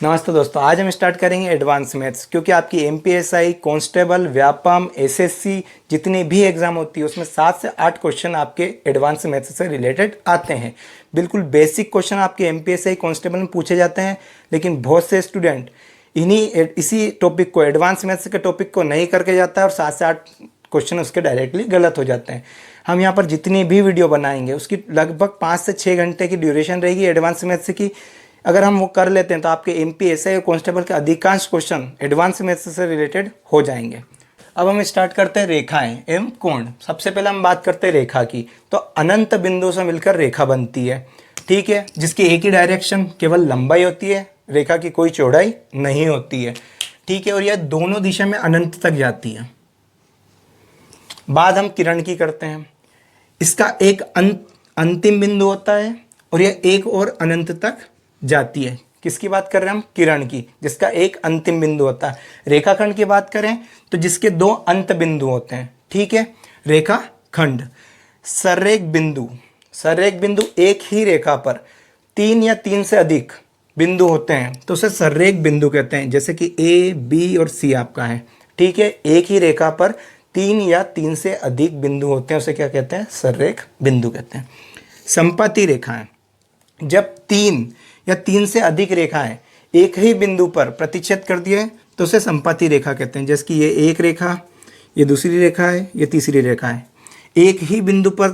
नमस्ते दोस्तों, आज हम स्टार्ट करेंगे एडवांस मैथ्स। क्योंकि आपकी एमपीएसआई, कांस्टेबल, व्यापम, एसएससी जितनी भी एग्जाम होती है उसमें 7 से 8 क्वेश्चन आपके एडवांस मैथ्स से रिलेटेड आते हैं। बिल्कुल बेसिक क्वेश्चन आपके एमपीएसआई, कांस्टेबल में पूछे जाते हैं, लेकिन बहुत से स्टूडेंट इसी टॉपिक को, एडवांस मैथ्स के टॉपिक को नहीं करके जाता है और 7 से 8 क्वेश्चन उसके डायरेक्टली गलत हो जाते हैं। हम यहाँ पर जितनी भी वीडियो बनाएंगे उसकी लगभग 5 से 6 घंटे की ड्यूरेशन रहेगी एडवांस मैथ्स की। अगर हम वो कर लेते हैं तो आपके एमपीएसआई और कांस्टेबल के अधिकांश क्वेश्चन एडवांस मैथ्स से रिलेटेड हो जाएंगे। अब हम स्टार्ट करते हैं रेखाएं एवं कोण। सबसे पहले हम बात करते हैं रेखा की। तो अनंत बिंदु से मिलकर रेखा बनती है, ठीक है, जिसकी एक ही डायरेक्शन केवल लंबाई होती है, रेखा की कोई चौड़ाई नहीं होती है, ठीक है, और यह दोनों दिशा में अनंत तक जाती है। बात हम किरण की करते हैं। इसका एक अंतिम बिंदु होता है और यह एक और अनंत तक जाती है। किसकी बात कर रहे हैं हम? किरण की, जिसका एक अंतिम बिंदु होता है। रेखाखंड की बात करें तो जिसके 2 अंत बिंदु होते हैं, ठीक है। रेखाखंड। सररेख बिंदु एक ही रेखा पर 3 या 3 से अधिक बिंदु होते हैं तो उसे सररेख बिंदु कहते हैं। जैसे कि ए, बी और सी आपका है, ठीक है। एक ही रेखा पर 3 या 3 से अधिक बिंदु होते हैं, उसे क्या कहते हैं? सररेख बिंदु कहते हैं। संपत्ति रेखाएं। जब 3 या 3 से अधिक रेखाएं एक ही बिंदु पर प्रतिच्छेद कर दिए तो उसे संपत्ति रेखा कहते हैं। जैसे कि ये एक रेखा, ये दूसरी रेखा है, ये तीसरी रेखा है, एक ही बिंदु पर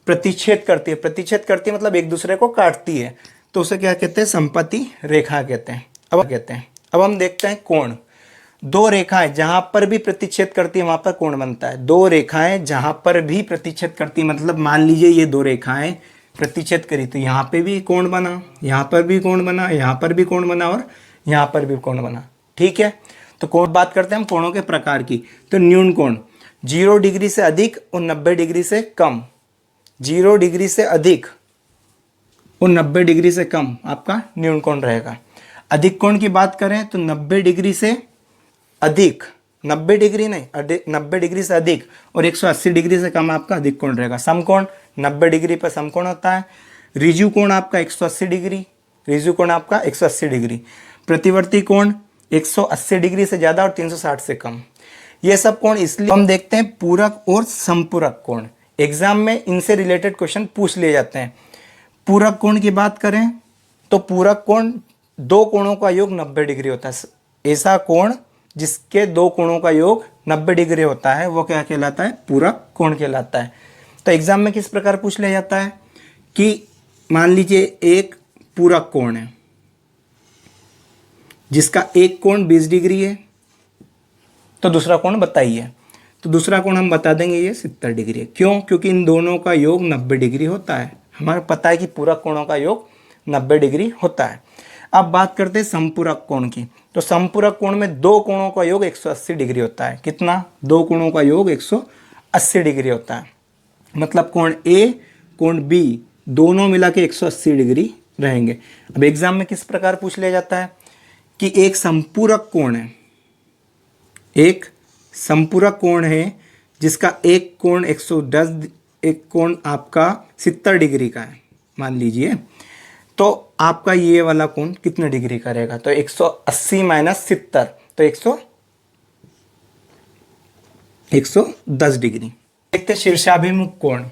प्रतिच्छेद करती है मतलब एक दूसरे को काटती है, तो उसे क्या कहते हैं? संपत्ति रेखा कहते हैं। अब हम देखते हैं कोण। 2 रेखाएं जहां पर भी प्रतिच्छेद करती है वहां पर कोण बनता है। 2 रेखाएं जहां पर भी प्रतिच्छेद करती है, मतलब मान लीजिए ये 2 रेखाएं प्रतिच्छेद करी तो यहाँ पे भी कोण बना, यहाँ पर भी कोण बना, यहाँ पर भी कोण बना और यहाँ पर भी कोण बना, ठीक है। तो कोण बात करते हैं हम कोणों के प्रकार की। तो न्यून कोण 0 डिग्री से अधिक और 90 डिग्री से कम। 0 डिग्री से अधिक और 90 डिग्री से कम आपका न्यून कोण रहेगा। अधिक कोण की बात करें तो 90 डिग्री से अधिक, 90 डिग्री नहीं, 90 डिग्री से अधिक और 180 डिग्री से कम आपका अधिक कोण रहेगा। समकोण 90 डिग्री पर समकोण होता है। ऋजु कोण आपका 180 डिग्री, ऋजु कोण आपका 180 डिग्री। प्रतिवर्ती कोण 180 डिग्री से ज़्यादा और 360 से कम। ये सब कोण इसलिए हम देखते हैं पूरक और संपूरक कोण। एग्जाम में इनसे रिलेटेड क्वेश्चन पूछ लिए जाते हैं। पूरक कोण की बात करें तो पूरक कोण 2 कोणों का योग 90 डिग्री होता है। ऐसा कोण जिसके 2 कोणों का योग 90 डिग्री होता है वो क्या कहलाता है? पूरक कोण कहलाता है। तो एग्जाम में किस प्रकार पूछ लिया जाता है कि मान लीजिए एक पूरक कोण है जिसका एक कोण 20 डिग्री है, तो दूसरा कोण बताइए। तो दूसरा कोण हम बता देंगे ये 70 डिग्री है। क्यों? क्योंकि इन दोनों का योग 90 डिग्री होता है। हमें पता है कि पूरक कोणों का योग 90 डिग्री होता है। अब बात करते हैं संपूरक कोण की। तो संपूरक कोण में 2 कोणों का योग 180 डिग्री होता है। कितना? 2 कोणों का योग 180 डिग्री होता है। मतलब कोण ए, कोण बी दोनों मिला के 180 डिग्री रहेंगे। अब एग्जाम में किस प्रकार पूछ लिया जाता है कि एक संपूरक कोण है, एक संपूरक कोण है जिसका एक कोण 110, एक कोण आपका 70 डिग्री का है मान लीजिए, तो आपका ये वाला कोण कितने डिग्री का रहेगा? तो 180 माइनस 70 तो 110 डिग्री। देखते शीर्षाभिमुख कोण।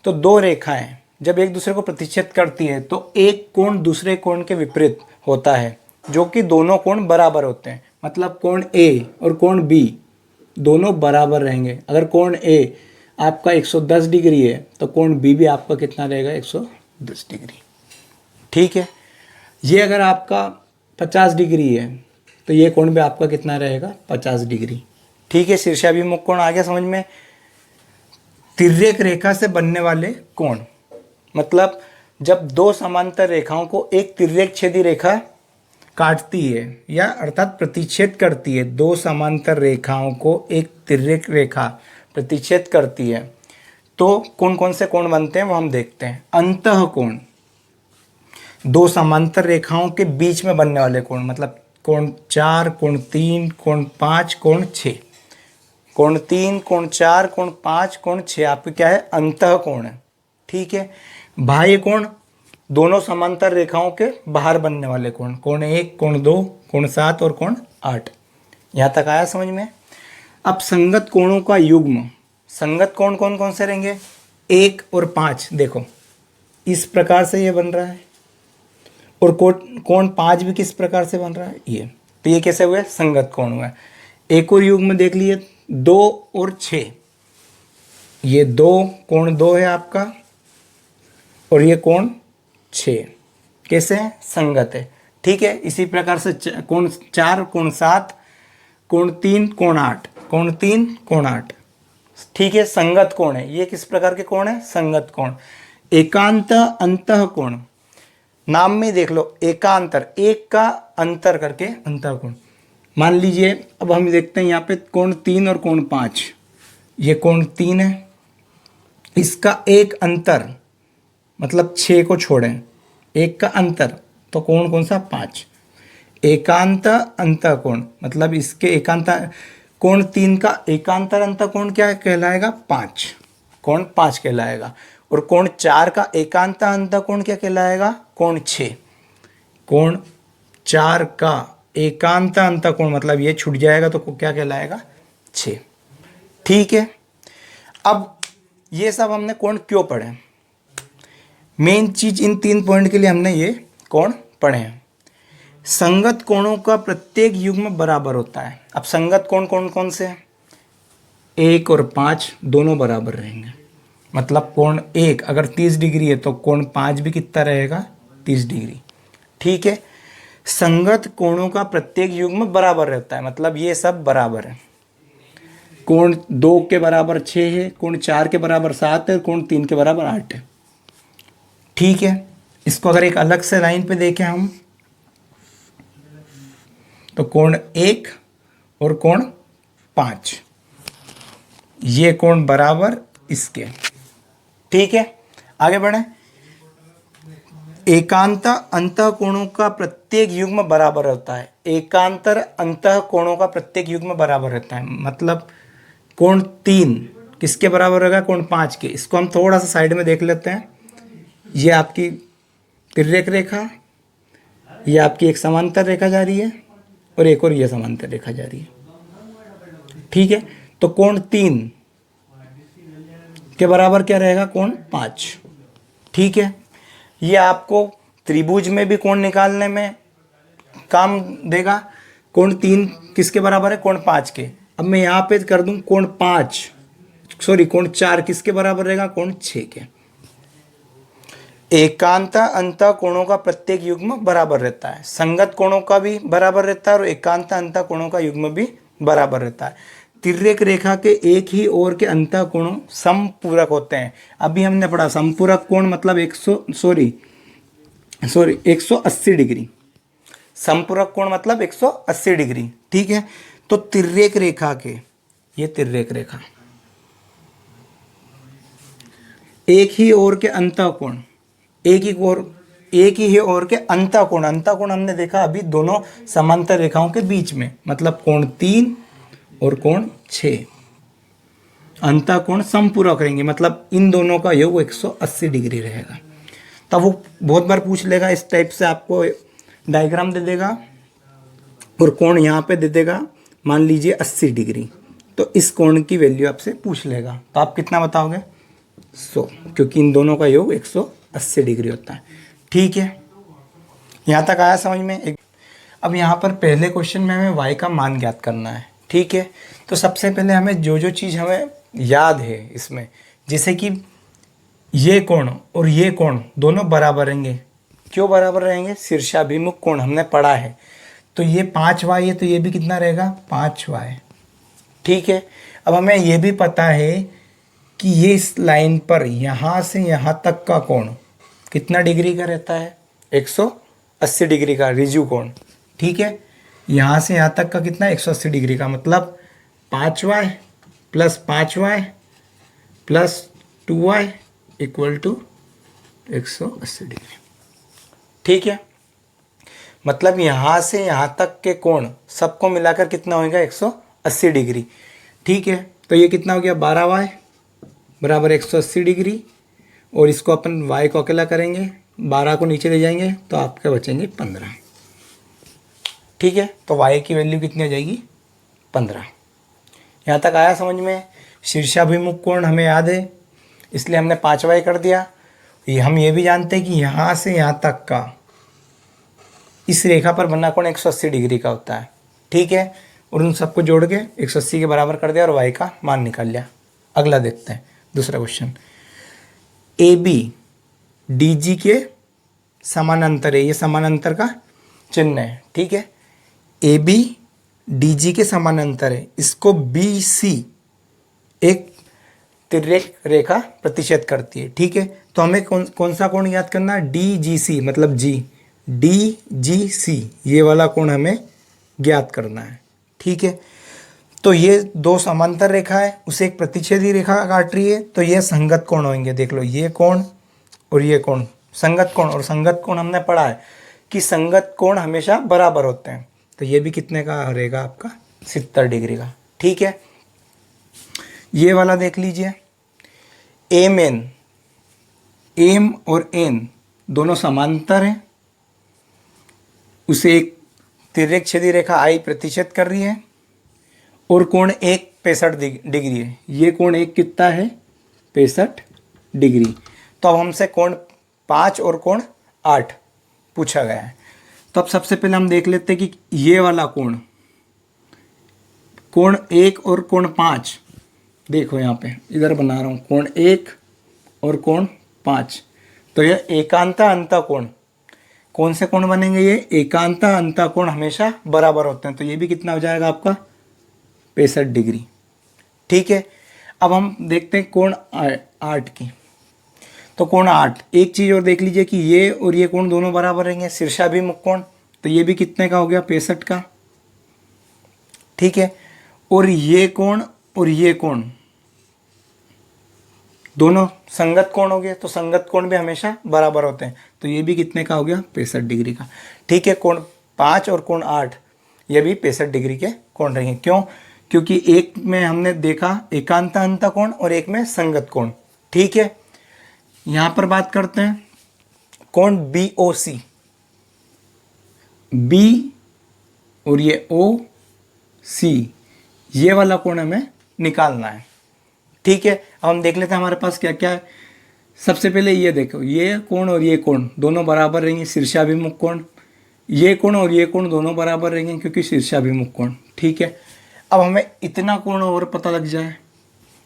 तो 2 रेखाएं जब एक दूसरे को प्रतिच्छेद करती है तो एक कोण दूसरे कोण के विपरीत होता है, जो कि दोनों कोण बराबर होते हैं। मतलब कोण ए और कोण बी दोनों बराबर रहेंगे। अगर कोण ए आपका 110 डिग्री है तो कोण बी भी आपका कितना रहेगा? 110 डिग्री, ठीक है। ये अगर आपका 50 डिग्री है तो ये कोण भी आपका कितना रहेगा? 50 डिग्री, ठीक है। शीर्षाभिमुख कोण आ गया समझ में। तिर्यक रेखा से बनने वाले कोण, मतलब जब 2 समांतर रेखाओं को एक तिर्यक छेदी रेखा काटती है या अर्थात प्रतिच्छेद करती है, 2 समांतर रेखाओं को एक तिर्यक रेखा प्रतिच्छेद करती है तो कौन कौन से कोण बनते हैं वो हम देखते हैं। अंतः कोण 2 समांतर रेखाओं के बीच में बनने वाले कोण, मतलब कोण 4, कोण 3, कोण 5, कोण 6। कोण 3, कोण 4, कोण 5, कोण 6 आपके क्या है? अंतः कोण है, ठीक है। बाह्य कोण दोनों समांतर रेखाओं के बाहर बनने वाले कोण, कोण 1, कोण 2, कोण 7 और कोण 8। यहाँ तक आया समझ में। अब संगत कोणों का युग्म, संगत कोण कौन कौन से रहेंगे? 1 और 5। देखो इस प्रकार से ये बन रहा है, और कोण 5 भी किस प्रकार से बन रहा है, ये। तो ये कैसे हुए? संगत कोण हुआ। एक और युग्म देख लिए, 2 और 6। ये 2 कोण 2 है आपका, और ये कोण 6 कैसे है? संगत है। ठीक है, इसी प्रकार से कोण 4, कोण 7, कोण 3, कोण 8, कोण 3, कोण 8। ठीक है, संगत कोण है। ये किस प्रकार के कोण है? संगत कोण। एकांत अंतः कोण, नाम में देख लो, एकांतर, एक का अंतर करके अंतः कोण। मान लीजिए अब हम देखते हैं यहाँ पे कोण 3 और कोण 5। ये कोण 3 है, इसका एक अंतर मतलब 6 को छोड़ें, एक का अंतर, तो कोण कौन सा? 5। एकांत अंतः कोण मतलब इसके एकांत, कोण 3 का एकांतर अंतः कोण क्या कहलाएगा? 5, कोण 5 कहलाएगा। और कोण 4 का एकांत अंतः कोण क्या कहलाएगा? कोण 6। कोण 4 का एकांत अंतः कोण मतलब ये छूट जाएगा तो क्या कहलाएगा? 6। ठीक है, अब ये सब हमने कोण क्यों पढ़े? मेन चीज इन 3 पॉइंट के लिए हमने ये कोण पढ़े हैं। संगत कोणों का प्रत्येक युग्म बराबर होता है। अब संगत कोण कौन कौन से हैं? 1 और 5 दोनों बराबर रहेंगे। मतलब कोण 1 अगर 30 डिग्री है तो कोण 5 भी कितना रहेगा? 30 डिग्री। ठीक है, संगत कोणों का प्रत्येक युग्म बराबर रहता है, मतलब ये सब बराबर है। कोण 2 के बराबर 6 है, कोण 4 के बराबर 7 है, कोण 3 के बराबर 8 है। ठीक है, इसको अगर एक अलग से लाइन पे देखें हम, तो कोण 1 और कोण 5, ये कोण बराबर इसके। ठीक है, आगे बढ़े। एकांत अंतः कोणों का प्रत्येक युग्म बराबर होता है। एकांतर अंतः कोणों का प्रत्येक युग्म बराबर रहता है, मतलब कोण 3 किसके बराबर रहेगा? कोण 5 के। इसको हम थोड़ा सा साइड में देख लेते हैं। ये आपकी तिर्यक रेखा, ये आपकी एक समांतर रेखा जा रही है, और एक और ये समांतर रेखा जा रही है। ठीक है, तो कोण 3 के बराबर क्या रहेगा? कोण 5। ठीक है, ये आपको त्रिभुज में भी कोण निकालने में काम देगा। कोण 3 किसके बराबर है? कोण 5 के। अब मैं यहाँ पे कर दूं कोण कोण 4 किसके बराबर रहेगा? कोण 6 के। एकांत अंतः कोणों का प्रत्येक युग्म बराबर रहता है। संगत कोणों का भी बराबर रहता है और एकांत अंतः कोणों का युग्म भी बराबर रहता है। तिर्यक रेखा के एक ही ओर के अंतः कोण समपूरक होते हैं। अभी हमने पढ़ा समपूरक कोण मतलब 180 डिग्री। समपूरक कोण मतलब 180 डिग्री। ठीक है, तो तिर्यक रेखा के, ये तिर्यक रेखा, एक ही ओर के अंतः कोण, एक ही ओर के अंतः कोण हमने देखा अभी दोनों समांतर रेखाओं के बीच में, मतलब कोण 3 और कोण 6। अंतः कोण समपूरक रहेंगे, मतलब इन दोनों का योग 180 डिग्री रहेगा। तब वो बहुत बार पूछ लेगा, इस टाइप से आपको डायग्राम दे देगा और कोण यहाँ पे दे देगा, मान लीजिए 80 डिग्री, तो इस कोण की वैल्यू आपसे पूछ लेगा, तो आप कितना बताओगे? 100, क्योंकि इन दोनों का योग 180 डिग्री होता है। ठीक है, यहाँ तक आया समझ में? अब यहाँ पर पहले क्वेश्चन में हमें y का मान ज्ञात करना है। ठीक है, तो सबसे पहले हमें जो चीज़ हमें याद है इसमें, जैसे कि ये कोण और ये कोण दोनों बराबर रहेंगे। क्यों बराबर रहेंगे? शीर्षाभिमुख कोण हमने पढ़ा है। तो ये 5y है, तो ये भी कितना रहेगा? 5y। ठीक है, अब हमें ये भी पता है कि ये इस लाइन पर यहाँ से यहाँ तक का कोण कितना डिग्री का रहता है? 180 डिग्री का रिजु कोण। ठीक है, यहाँ से यहाँ तक का कितना? 180 डिग्री का, मतलब 5y plus 5y plus 2y equal to 180 degree. ठीक है, मतलब यहाँ से यहाँ तक के कोण सबको मिलाकर कितना होगा? 180 डिग्री। ठीक है, तो ये कितना हो गया? 12y बराबर 180 डिग्री, और इसको अपन y को अकेला करेंगे 12 को नीचे ले जाएंगे तो आपके बचेंगे 15। ठीक है, तो y की वैल्यू कितनी हो जाएगी 15। यहाँ तक आया समझ में। शीर्षाभिमुख कोण हमें याद है, इसलिए हमने 5y कर दिया। हम ये भी जानते हैं कि यहाँ से यहाँ तक का इस रेखा पर बना कोण 180 डिग्री का होता है। ठीक है, और उन सबको जोड़ के 180 के बराबर कर दिया और y का मान निकाल लिया। अगला देखते हैं दूसरा question. A B D G के समानांतर है, ये समानांतर का चिन्ह है। ठीक है, ए बी डी जी के समानांतर है, इसको बी सी एक तिर्यक रेखा प्रतिच्छेद करती है। ठीक है, तो हमें कौन सा कोण याद करना है, डी जी सी मतलब जी, डी जी सी ये वाला कोण हमें ज्ञात करना है। ठीक है, तो ये दो समांतर रेखा है, उसे एक प्रतिच्छेदी रेखा काट रही है, तो ये संगत कोण होंगे। देख लो, ये कोण और ये कोण संगत कोण, और संगत कोण हमने पढ़ा है कि संगत कोण हमेशा बराबर होते हैं। तो ये भी कितने का रहेगा आपका 70 डिग्री का। ठीक है, ये वाला देख लीजिए, एम एन, एम और एन दोनों समांतर हैं, उसे एक तिर्यक छेदी रेखा आई प्रतिच्छेद कर रही है, और कोण एक 65 डिग्री है। ये कोण एक कितना है 65 डिग्री। तो अब हमसे कोण 5 और कोण 8 पूछा गया है। तो अब सबसे पहले हम देख लेते हैं कि ये वाला कोण, कोण 1 और कोण 5, देखो यहाँ पे इधर बना रहा हूँ, कोण 1 और कोण 5, तो यह एकांता अंता कोण। कौन से कोण बनेंगे, ये एकांता अंता कोण हमेशा बराबर होते हैं। तो ये भी कितना हो जाएगा आपका 65 डिग्री। ठीक है, अब हम देखते हैं कोण 8 की। तो कोण 8, एक चीज़ और देख लीजिए कि ये और ये कोण दोनों बराबर रहेंगे, शीर्षाभिमुख कोण, तो ये भी कितने का हो गया 65 का। ठीक है, और ये कोण और ये कोण दोनों संगत कोण हो गए, तो संगत कोण भी हमेशा बराबर होते हैं। तो ये भी कितने का हो गया 65 डिग्री का। ठीक है, कोण 5 और कोण 8 ये भी 65 डिग्री के कोण रहेंगे। क्यों, क्योंकि एक में हमने देखा एकांता अंता कोण और एक में संगत कोण। ठीक है, यहाँ पर बात करते हैं कोण बी ओ सी, बी और ये ओ सी, ये वाला कोण हमें निकालना है। ठीक है, अब हम देख लेते हैं हमारे पास क्या क्या है। सबसे पहले ये देखो, ये कोण और ये कोण दोनों बराबर रहेंगे, शीर्षाभिमुख कोण। ये कोण और ये कोण दोनों बराबर रहेंगे क्योंकि शीर्षाभिमुख कोण। ठीक है, अब हमें इतना कोण और पता लग जाए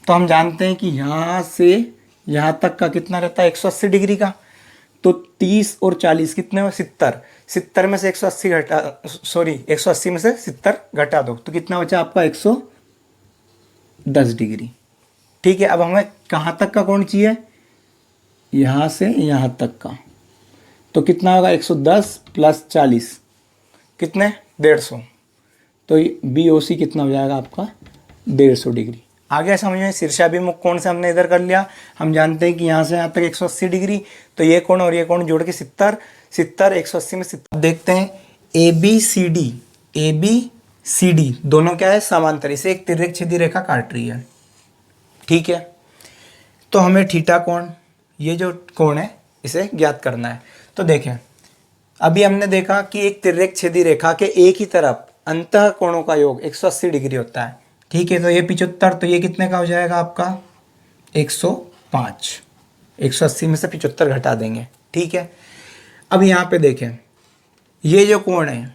तो हम जानते हैं कि यहाँ से यहाँ तक का कितना रहता है 180 डिग्री का। तो 30 और 40 कितने हो 70, 70 में से 180 घटा, सॉरी 180 में से 70 घटा दो, तो कितना बचा आपका 110 डिग्री। ठीक है, अब हमें कहाँ तक का कोण चाहिए, यहाँ से यहाँ तक का, तो कितना होगा 110 प्लस 40 कितने 150, तो बी ओ सी कितना हो जाएगा आपका 150 डिग्री। आगे समझ में, शीर्षाभिमुख कोण से हमने इधर कर लिया। हम जानते हैं कि यहाँ से यहाँ तक 180 डिग्री, तो ये कोण और ये कोण जोड़ के 70, 180 में 70। देखते हैं ए बी सी डी दोनों क्या है समांतर, इसे एक तिर्यक छेदी रेखा काट रही है। ठीक है, तो हमें थीटा कोण, ये जो कोण है इसे ज्ञात करना है। तो देखें, अभी हमने देखा कि एक तिर्यक छेदी रेखा के एक ही तरफ अंतः कोणों का योग 180 डिग्री होता है। ठीक है, तो ये 75, तो ये कितने का हो जाएगा आपका 105, 180 में से 75 घटा देंगे। ठीक है, अब यहाँ पे देखें, ये जो कोण है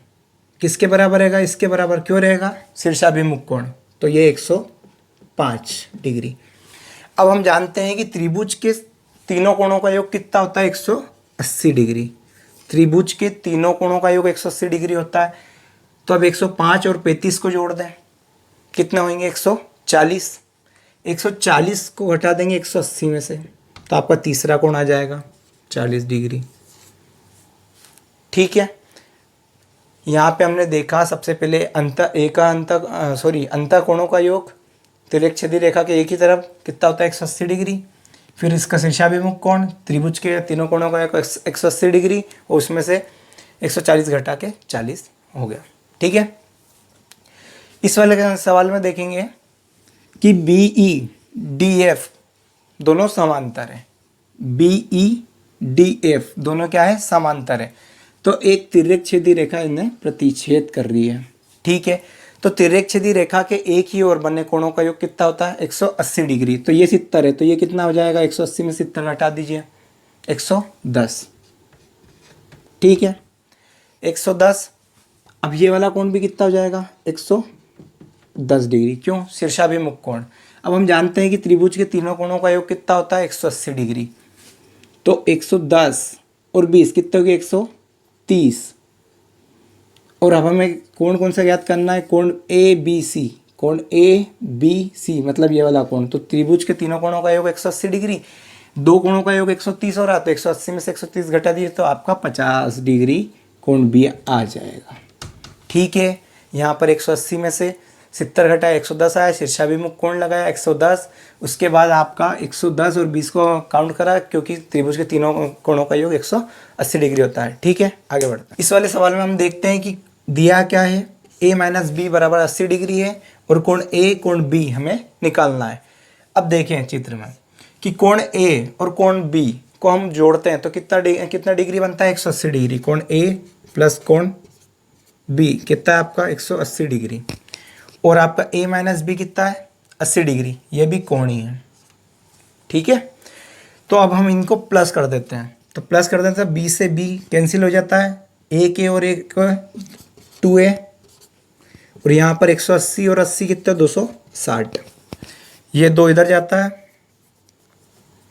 किसके बराबर रहेगा, इसके बराबर क्यों रहेगा, शीर्षाभिमुख कोण, तो ये 105 डिग्री। अब हम जानते हैं कि त्रिभुज के तीनों कोणों का योग कितना होता है 180 डिग्री। त्रिभुज के तीनों कोणों का योग 180 डिग्री होता है। तो अब 105 और 35 को जोड़ दें, कितने होंगे 140, 140 को घटा देंगे 180 में से, तो आपका तीसरा कोण आ जाएगा 40 डिग्री। ठीक है, यहाँ पे हमने देखा सबसे पहले अंत कोणों का योग तिर्यक छेदी रेखा के एक ही तरफ कितना होता है 180 डिग्री। फिर इसका शीर्षाभिमुख कोण, त्रिभुज के तीनों कोणों का 180 डिग्री, और उसमें से 140 घटा के 40 हो गया। ठीक है, इस वाले सवाल में देखेंगे कि बी ई डी एफ दोनों समांतर हैं। बी ई DF दोनों क्या है, समांतर है। तो एक तिर्यक छेदी रेखा इन्हें प्रतिच्छेद कर रही है। ठीक है, तो तिर्यक छेदी रेखा के एक ही ओर बने कोणों का योग कितना होता है, 180 डिग्री। तो ये 70 है, तो ये कितना हो जाएगा, 180 में 70 घटा दीजिए, 110। ठीक है, 110। अब ये वाला कोण भी कितना हो जाएगा, 110 डिग्री। क्यों, शीर्षाभिमुख कोण। अब हम जानते हैं कि त्रिभुज के तीनों कोणों का योग कितना होता है, 180 डिग्री। तो 110 और 20 कितने हो गए, 130। और अब हमें कोण कौन सा ज्ञात करना है, कोण ABC, कोण ABC मतलब ये वाला कोण। तो त्रिभुज के तीनों कोणों का योग 180 डिग्री, दो कोणों का योग 130 हो रहा, तो 180 में से 130 घटा दिए तो आपका 50 डिग्री कोण B आ जाएगा। ठीक है, यहाँ पर 180 में से 70 घटाया, 110 आया, शीर्षाभिमुख कोण लगाया 110। उसके बाद आपका 110 और 20 को काउंट करा, क्योंकि त्रिभुज के तीनों कोणों का योग 180 डिग्री होता है। ठीक है, आगे बढ़ते हैं। इस वाले सवाल में हम देखते हैं कि दिया क्या है, a माइनस बी बराबर 80 डिग्री है और कोण A कोण B हमें निकालना है। अब देखें चित्र में कि कोण A और कोण B को हम जोड़ते हैं तो कितना डिग्री बनता है, 180 डिग्री। कोण A प्लस कोण B कितना है आपका, 180 डिग्री। और आपका a माइनस बी कितना है, 80 डिग्री। ये भी कोण ही है। ठीक है, तो अब हम इनको प्लस कर देते हैं। तो प्लस कर देते हैं, b से b कैंसिल हो जाता है, a के और एक 2a, और यहाँ पर 180 और 80 कितना, 260। ये दो इधर जाता है,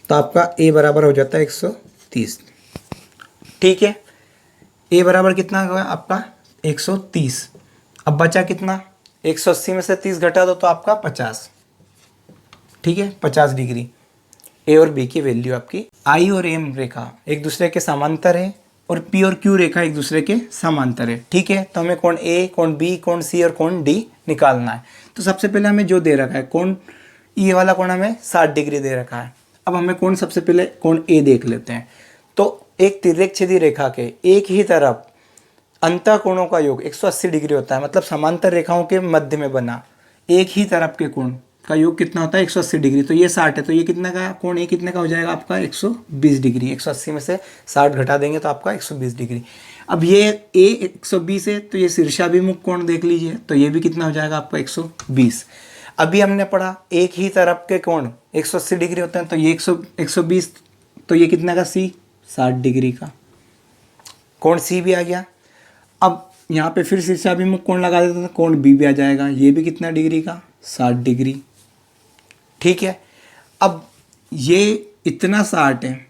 तो आपका a बराबर हो जाता है 130। ठीक है, a बराबर कितना हुआ आपका, 130। अब बचा कितना, 180 में से 30 घटा दो तो आपका 50। ठीक है, 50 डिग्री। ए और बी की वैल्यू आपकी, आई और एम रेखा एक दूसरे के समांतर है और पी और क्यू रेखा एक दूसरे के समांतर है। ठीक है, तो हमें कोण ए, कोण बी, कोण सी और कोण डी निकालना है। तो सबसे पहले हमें जो दे रखा है कोण, ये वाला कोण हमें 60 डिग्री दे रखा है। अब हमें कोण, सबसे पहले कोण ए देख लेते हैं। तो एक तिर्यक छेदी रेखा के एक ही तरफ अंतः कोणों का योग 180 डिग्री होता है, मतलब समांतर रेखाओं के मध्य में बना एक ही तरफ के कोण का योग कितना होता है, 180 डिग्री। तो ये 60 है, तो ये कितना का कोण, ये कितने का हो जाएगा आपका, 120 डिग्री। 180 में से 60 घटा देंगे तो आपका 120 डिग्री। अब ये a 120 है, तो ये शीर्षाभिमुख कोण देख लीजिए, तो ये भी कितना हो जाएगा आपका, 120। अभी हमने पढ़ा एक ही तरफ के कोण 180 डिग्री होते हैं, तो ये 120, तो ये कितना का c, 60 डिग्री का कोण c भी आ गया। अब यहाँ पे फिर शीर्षाभिमुख कोण लगा देते हैं, कोण B भी आ जाएगा। ये भी कितना डिग्री का, 60 डिग्री। ठीक है, अब ये इतना 60 है,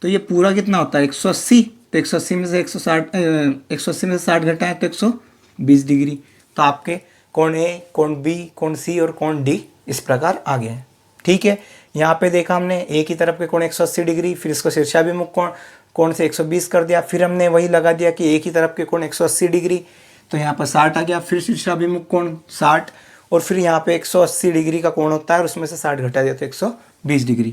तो ये पूरा कितना होता है, 180। तो 180 में से 180 में से 60 घटाएं तो 120 डिग्री। तो आपके कोण A, कोण B, कोण C और कोण D इस प्रकार आ गए हैं। ठीक है, यहाँ पे देखा हमने एक ही तरफ के कोण 180 डिग्री, फिर इसको शीर्षाभिमुख कोण से 120 कर दिया, फिर हमने वही लगा दिया कि एक ही तरफ के कोण 180 डिग्री, तो यहाँ पर 60 आ गया। फिर शीर्षाभिमुख कोण 60, और फिर यहाँ पे 180 डिग्री का कोण होता है और उसमें से 60 घटा दिया तो 120 डिग्री।